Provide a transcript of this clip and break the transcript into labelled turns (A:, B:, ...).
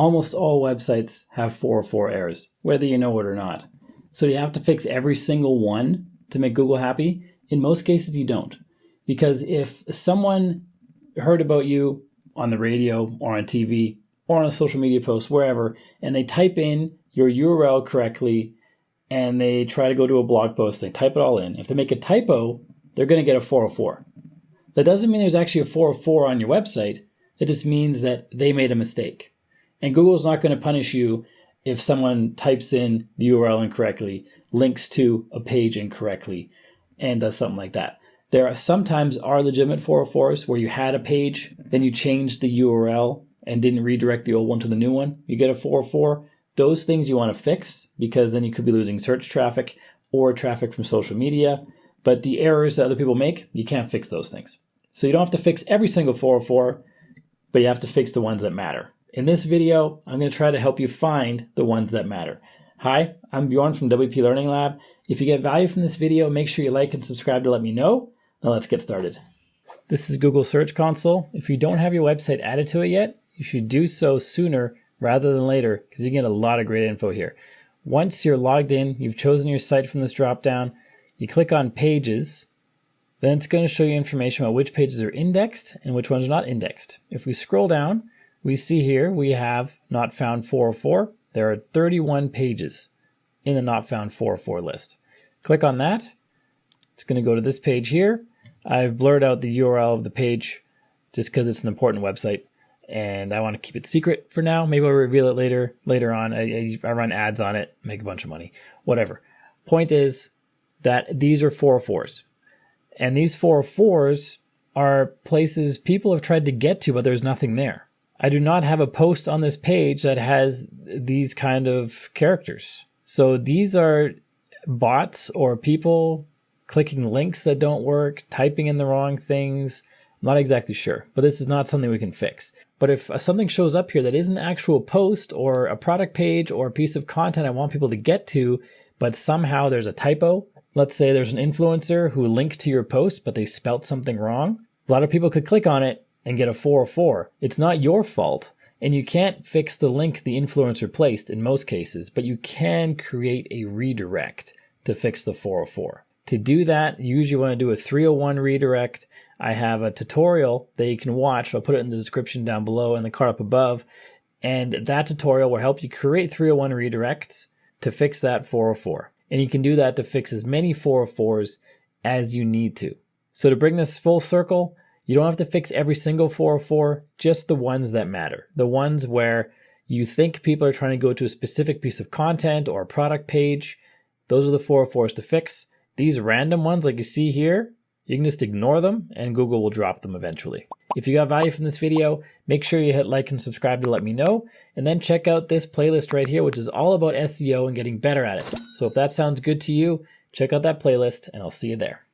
A: Almost all websites have 404 errors, whether you know it or not. So you have to fix every single one to make Google happy? In most cases, you don't. Because if someone heard about you on the radio or on TV or on a social media post, wherever, and they type in your URL correctly and they try to go to a blog post, they type it all in. If they make a typo, they're going to get a 404. That doesn't mean there's actually a 404 on your website. It just means that they made a mistake. And Google's not going to punish you if someone types in the URL incorrectly, links to a page incorrectly, and does something like that. There are sometimes legitimate 404s where you had a page, then you changed the URL and didn't redirect the old one to the new one. You get a 404. Those things you want to fix because then you could be losing search traffic or traffic from social media. But the errors that other people make, you can't fix those things. So you don't have to fix every single 404, but you have to fix the ones that matter. In this video, I'm going to try to help you find the ones that matter. Hi, I'm Bjorn from WPLearningLab. If you get value from this video, make sure you like and subscribe to let me know. Now let's get started. This is Google Search Console. If you don't have your website added to it yet, you should do so sooner rather than later because you get a lot of great info here. Once you're logged in, you've chosen your site from this dropdown, you click on Pages, then it's going to show you information about which pages are indexed and which ones are not indexed. If we scroll down, we see here we have not found 404. There are 31 pages in the not found 404 list. Click on that. It's going to go to this page here. I've blurred out the URL of the page just because it's an important website and I want to keep it secret for now. Maybe I'll reveal it later on. I run ads on it, make a bunch of money, whatever. Point is that these are 404s. And these 404s are places people have tried to get to, but there's nothing there. I do not have a post on this page that has these kind of characters. So these are bots or people clicking links that don't work, typing in the wrong things. I'm not exactly sure, but this is not something we can fix. But if something shows up here that is an actual post or a product page or a piece of content I want people to get to, but somehow there's a typo, let's say there's an influencer who linked to your post, but they spelt something wrong. A lot of people could click on it and get a 404. It's not your fault, and you can't fix the link the influencer placed in most cases, but you can create a redirect to fix the 404. To do that, you usually want to do a 301 redirect. I have a tutorial that you can watch. I'll put it in the description down below and the card up above. And that tutorial will help you create 301 redirects to fix that 404. And you can do that to fix as many 404s as you need to. So to bring this full circle, you don't have to fix every single 404, just the ones that matter. The ones where you think people are trying to go to a specific piece of content or a product page. Those are the 404s to fix. These random ones like you see here, you can just ignore them and Google will drop them eventually. If you got value from this video, make sure you hit like and subscribe to let me know, and then check out this playlist right here, which is all about SEO and getting better at it. So if that sounds good to you, check out that playlist and I'll see you there.